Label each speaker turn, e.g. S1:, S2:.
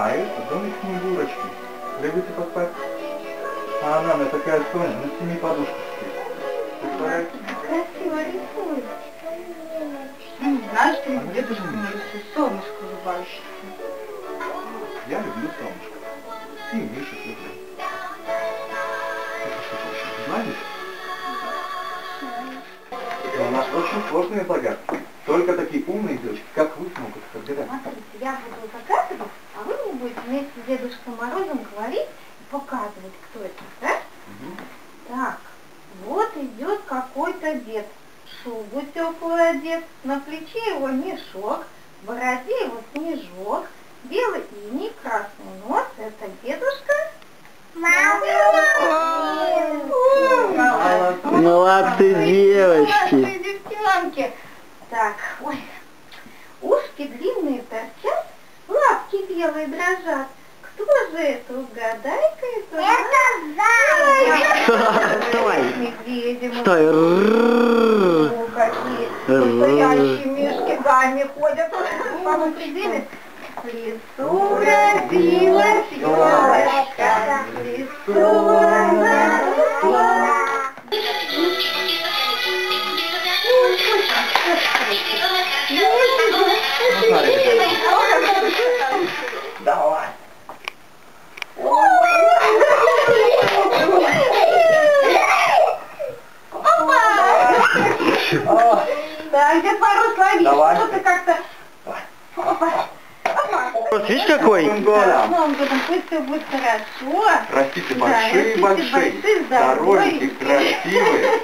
S1: А это домик Снегурочки. Любите поспать? А она мне такая Соня, на 7 подушках спит. Представляете?
S2: Красиво рисует. Знаешь, что мне дедушка нарисует солнышко улыбающееся.
S1: Я люблю солнышко. И мишек люблю. Это что хочешь узнать? У нас очень сложные загадки. Только такие умные девочки, как вы, смогут их отгадать.
S2: Смотрите, я буду загадывать, а вы мне будете вместе с Дедушкой Морозом говорить и показывать, кто это, да?
S1: Угу.
S2: Так, вот идет какой-то дед. Шубу теплую одет, на плече его мешок, в бороде его снежок, белый иней, красный нос. Это Дедушка Мороз.
S3: Молодцы, девочки.
S2: Молодцы, девчонки. Так, ой, ушки длинные торчат, лапки белые дрожат. Кто же это? Угадай-ка это.
S3: Стой.
S2: Медведи.
S3: Стой.
S2: О, какие настоящие мишки гами ходят. Мама придели. В лесу родилась елочка, в лесу родилась.
S1: Давай.
S2: Да, Дед Мороз, лови,
S1: Давай.
S2: что-то как-то...
S3: Видишь какой?
S1: Новым годом.
S2: Новым годом, пусть все будет хорошо.
S1: Растите
S2: Да,
S1: большие,
S2: растите большие,
S1: здоровенькие,
S2: здоровенькие.
S1: красивые.